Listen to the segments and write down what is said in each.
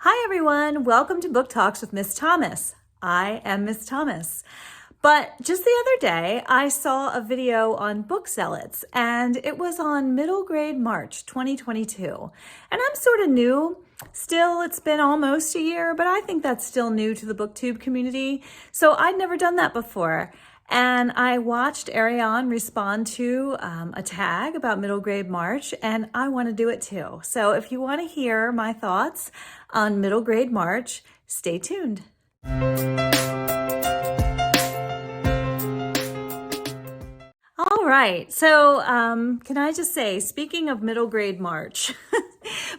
Hi everyone, welcome to Book Talks with Miss Thomas. I am Miss Thomas. But just the other day, I saw a video on Book Zealots, and it was on middle grade March 2022. And I'm sort of new. Still, it's been almost a year, but I think that's still new to the BookTube community. So I'd never done that before. And I watched Ariane respond to a tag about middle grade March, and I want to do it too. So if you want to hear my thoughts on middle grade March, stay tuned. All right, so can I just say, speaking of middle grade March,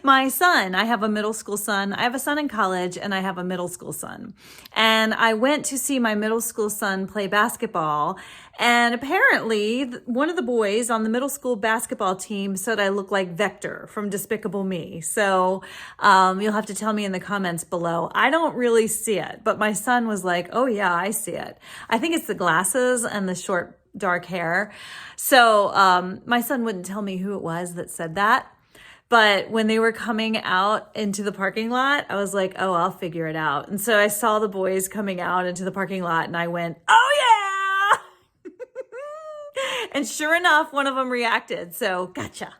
my son, I have a middle school son, I have a son in college, and I have a middle school son. And I went to see my middle school son play basketball, and apparently one of the boys on the middle school basketball team said I look like Vector from Despicable Me. So you'll have to tell me in the comments below. I don't really see it, but my son was like, oh yeah, I see it. I think it's the glasses and the short dark hair. So my son wouldn't tell me who it was that said that. But when they were coming out into the parking lot, I was like, oh, I'll figure it out. And so I saw the boys coming out into the parking lot and I went, oh yeah. And sure enough, one of them reacted. So gotcha.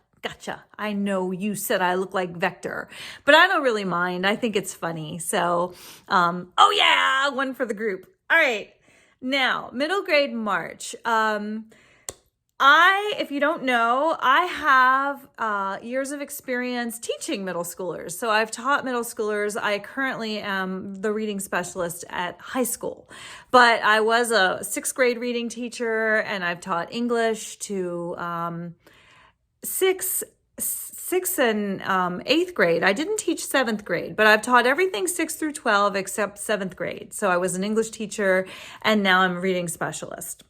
I know you said I look like Vector, but I don't really mind. I think it's funny. So, oh yeah, one for the group. All right. Now, middle grade March. If you don't know, I have years of experience teaching middle schoolers. So I've taught middle schoolers. I currently am the reading specialist at high school, but I was a sixth grade reading teacher, and I've taught English to sixth and eighth grade. I didn't teach seventh grade, but I've taught everything 6 through 12 except seventh grade. So I was an English teacher, and now I'm a reading specialist.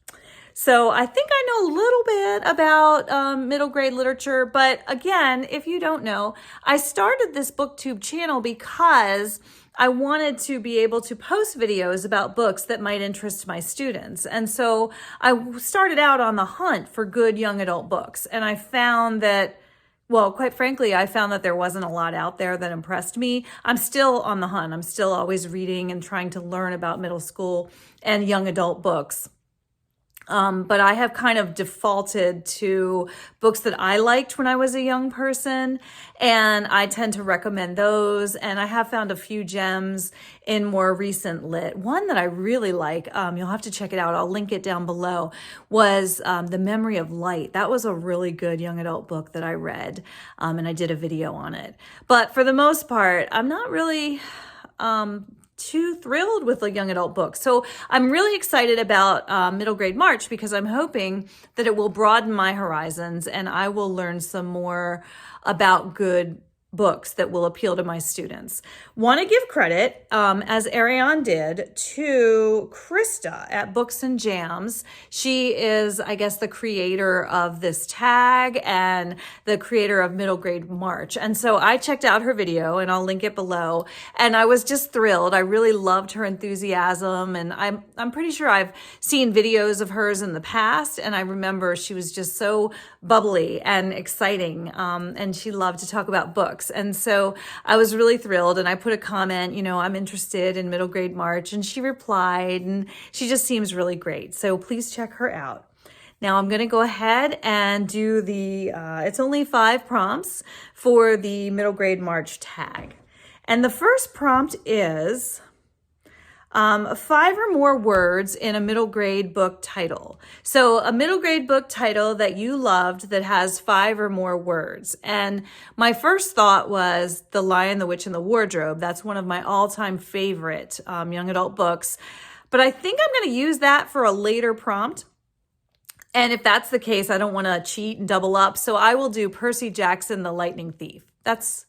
So I think I know a little bit about middle grade literature, but again, if you don't know, I started this BookTube channel because I wanted to be able to post videos about books that might interest my students. And so I started out on the hunt for good young adult books, and I found that, well, quite frankly, I found that there wasn't a lot out there that impressed me. I'm still on the hunt. I'm still always reading and trying to learn about middle school and young adult books. But I have kind of defaulted to books that I liked when I was a young person, and I tend to recommend those. And I have found a few gems in more recent lit. One that I really like, you'll have to check it out, I'll link it down below, was The Memory of Light. That was a really good young adult book that I read, and I did a video on it. But for the most part, I'm not really too thrilled with the young adult book. So I'm really excited about middle grade March because I'm hoping that it will broaden my horizons and I will learn some more about good books that will appeal to my students. Want to give credit, as Ariane did, to Krista at BooksandJams. She is, I guess, the creator of this tag and the creator of Middle Grade March. And so I checked out her video, and I'll link it below, and I was just thrilled. I really loved her enthusiasm, and I'm pretty sure I've seen videos of hers in the past, and I remember she was just so bubbly and exciting, and she loved to talk about books. And so I was really thrilled, and I put a comment, I'm interested in middle grade March, and she replied, and she just seems really great. So please check her out. Now I'm going to go ahead and do it's only 5 prompts for the middle grade March tag. And the first prompt is 5 or more words in a middle grade book title. So a middle grade book title that you loved that has 5 or more words. And my first thought was The Lion, the Witch, and the Wardrobe. That's one of my all-time favorite young adult books. But I think I'm going to use that for a later prompt. And if that's the case, I don't want to cheat and double up. So I will do Percy Jackson, the Lightning Thief. That's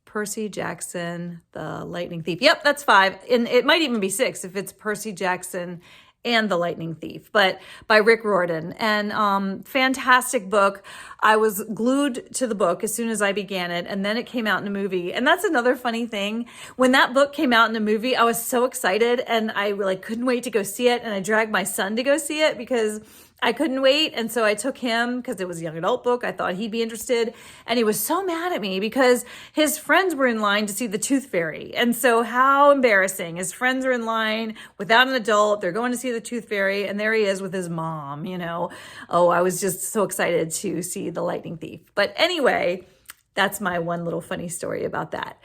Percy Jackson, the Lightning Thief. Yep, that's 5. And it might even be 6 if it's Percy Jackson and the Lightning Thief, but by Rick Riordan. And fantastic book. I was glued to the book as soon as I began it, and then it came out in a movie. And that's another funny thing. When that book came out in a movie, I was so excited, and I couldn't wait to go see it, and I dragged my son to go see it because I couldn't wait. And so I took him because it was a young adult book. I thought he'd be interested. And he was so mad at me because his friends were in line to see the Tooth Fairy. And so how embarrassing. His friends are in line without an adult. They're going to see the Tooth Fairy. And there he is with his mom, you know. Oh, I was just so excited to see The Lightning Thief. But anyway, that's my one little funny story about that.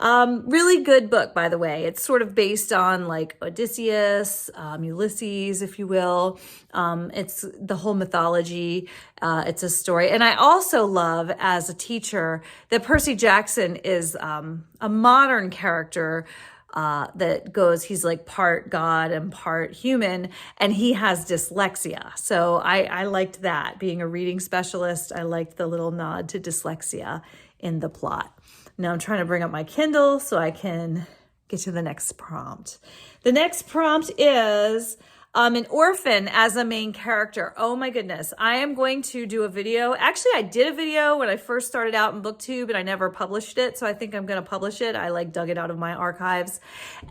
Really good book, by the way. It's sort of based on like Odysseus, Ulysses, if you will. It's the whole mythology. It's a story. And I also love, as a teacher, that Percy Jackson is a modern character that goes, he's like part God and part human, and he has dyslexia. So I liked that. Being a reading specialist, I liked the little nod to dyslexia in the plot. Now I'm trying to bring up my Kindle so I can get to the next prompt. The next prompt is an orphan as a main character. Oh my goodness. I am going to do a video. Actually, I did a video when I first started out in BookTube and I never published it. So I think I'm going to publish it. I like dug it out of my archives.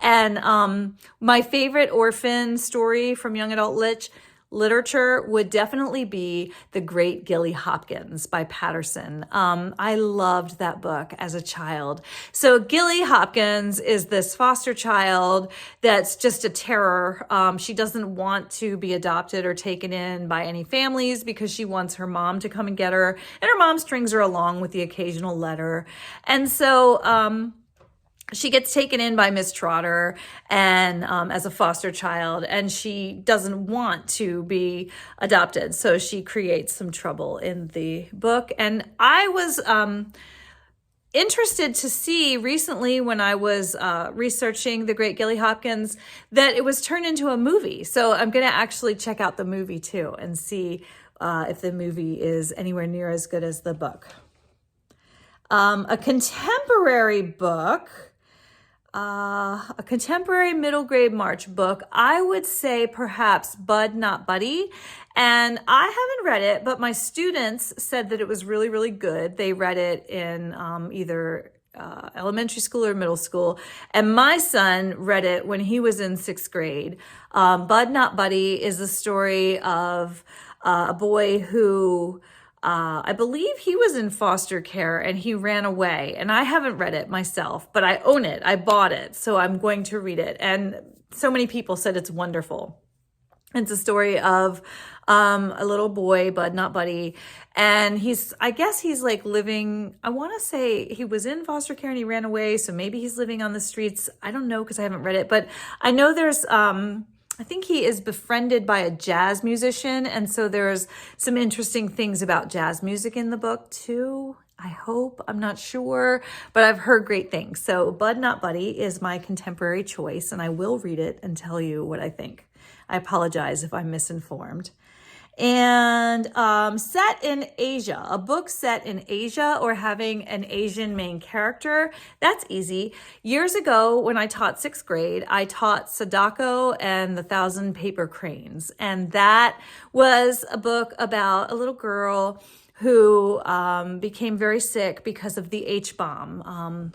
And my favorite orphan story from young adult literature would definitely be The Great Gilly Hopkins by Patterson. I loved that book as a child. So Gilly Hopkins is this foster child that's just a terror. She doesn't want to be adopted or taken in by any families because she wants her mom to come and get her. And her mom strings her along with the occasional letter. And so, she gets taken in by Miss Trotter and as a foster child, and she doesn't want to be adopted. So she creates some trouble in the book. And I was interested to see recently when I was researching The Great Gilly Hopkins that it was turned into a movie. So I'm going to actually check out the movie too and see if the movie is anywhere near as good as the book. A contemporary book. A contemporary middle grade March book, I would say perhaps Bud Not Buddy. And I haven't read it, but my students said that it was really, really good. They read it in either elementary school or middle school. And my son read it when he was in 6th grade. Bud Not Buddy is the story of a boy who I believe he was in foster care and he ran away. And I haven't read it myself, but I own it. I bought it. So I'm going to read it. And so many people said it's wonderful. It's a story of a little boy, Bud Not Buddy. And I guess he's like living, I want to say he was in foster care and he ran away. So maybe he's living on the streets. I don't know because I haven't read it. But I know there's I think he is befriended by a jazz musician. And so there's some interesting things about jazz music in the book too. I hope, I'm not sure, but I've heard great things. So Bud Not Buddy is my contemporary choice, and I will read it and tell you what I think. I apologize if I'm misinformed. And set in Asia, a book set in Asia or having an Asian main character. That's easy. Years ago, when I taught 6th grade, I taught Sadako and the Thousand Paper Cranes. And that was a book about a little girl who became very sick because of the H-bomb,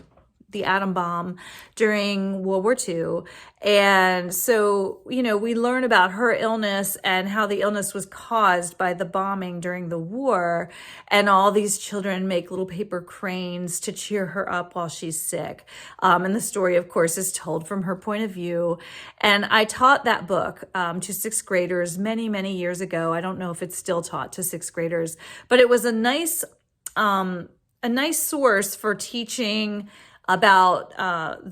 the atom bomb during World War II. And so, we learn about her illness and how the illness was caused by the bombing during the war. And all these children make little paper cranes to cheer her up while she's sick. And the story, of course, is told from her point of view. And I taught that book to 6th graders many, many years ago. I don't know if it's still taught to 6th graders, but it was a nice source for teaching about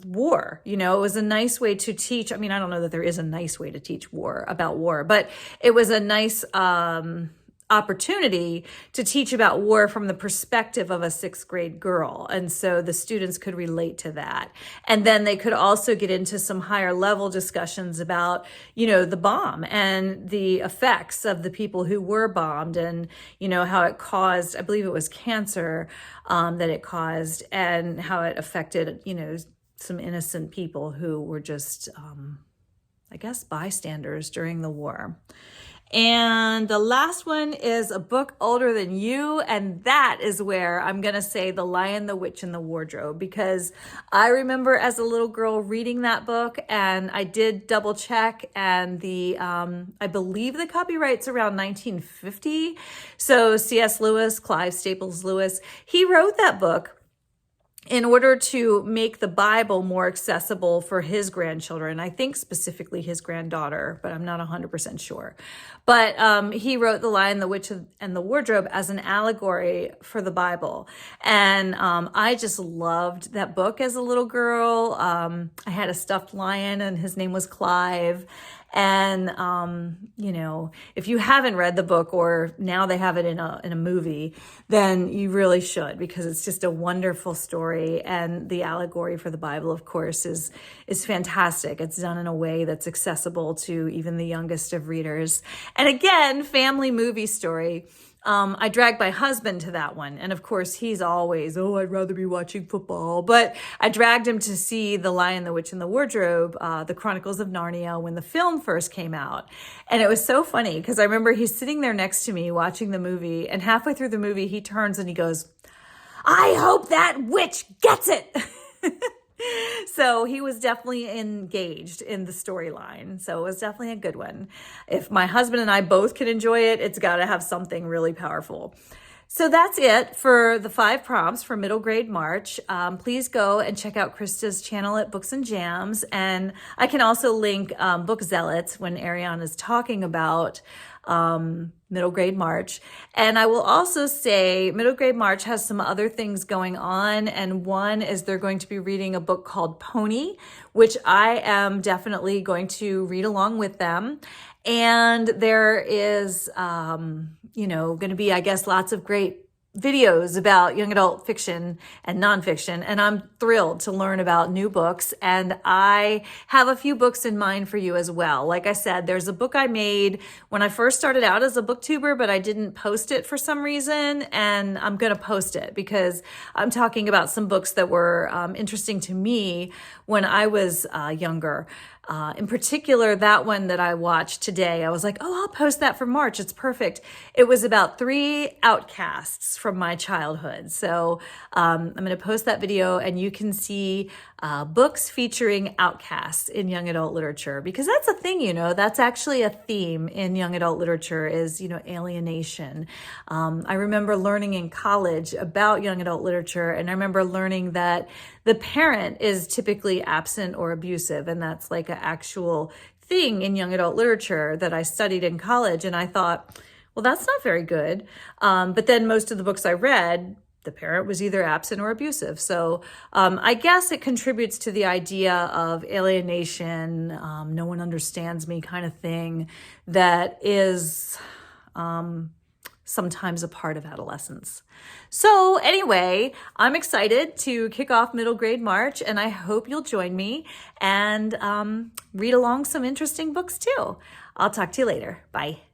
war. It was a nice way to teach. I mean, I don't know that there is a nice way to teach about war, but it was a nice opportunity to teach about war from the perspective of a 6th grade girl. And so the students could relate to that. And then they could also get into some higher level discussions about, the bomb and the effects of the people who were bombed and, how it caused, I believe it was cancer that it caused, and how it affected, some innocent people who were just, I guess, bystanders during the war. And the last one is a book older than you, and that is where I'm going to say The Lion, the Witch, and the Wardrobe, because I remember as a little girl reading that book, and I did double check, and I believe the copyright's around 1950. So C.S. Lewis, Clive Staples Lewis, he wrote that book in order to make the Bible more accessible for his grandchildren. I think specifically his granddaughter, but I'm not 100% sure. But he wrote The Lion, the Witch, and the Wardrobe as an allegory for the Bible. And I just loved that book as a little girl. I had a stuffed lion, and his name was Clive. And, if you haven't read the book, or now they have it in a movie, then you really should, because it's just a wonderful story. And the allegory for the Bible, of course, is fantastic. It's done in a way that's accessible to even the youngest of readers. And again, family movie story. I dragged my husband to that one. And of course, he's always, I'd rather be watching football. But I dragged him to see The Lion, the Witch, and the Wardrobe, the Chronicles of Narnia, when the film first came out. And it was so funny because I remember he's sitting there next to me watching the movie. And halfway through the movie, he turns and he goes, I hope that witch gets it. So he was definitely engaged in the storyline. So it was definitely a good one. If my husband and I both can enjoy it, it's got to have something really powerful. So that's it for the 5 prompts for middle grade March. Please go and check out Krista's channel at Books and Jams. And I can also link Book Zealots when Ariane is talking about middle grade March. And I will also say middle grade March has some other things going on. And one is they're going to be reading a book called Pony, which I am definitely going to read along with them. And there is, going to be, I guess, lots of great videos about young adult fiction and nonfiction. And I'm thrilled to learn about new books. And I have a few books in mind for you as well. Like I said, there's a book I made when I first started out as a booktuber, but I didn't post it for some reason. And I'm going to post it because I'm talking about some books that were interesting to me when I was younger. In particular, that one that I watched today, I was like, I'll post that for March. It's perfect. It was about 3 outcasts from my childhood. So I'm going to post that video, and you can see books featuring outcasts in young adult literature, because that's a thing, that's actually a theme in young adult literature is, alienation. I remember learning in college about young adult literature, and I remember learning that the parent is typically absent or abusive, and that's like an actual thing in young adult literature that I studied in college. And I thought, well, that's not very good. But then most of the books I read, the parent was either absent or abusive. So I guess it contributes to the idea of alienation, no one understands me kind of thing that is sometimes a part of adolescence. So anyway, I'm excited to kick off middle grade March, and I hope you'll join me and read along some interesting books too. I'll talk to you later. Bye.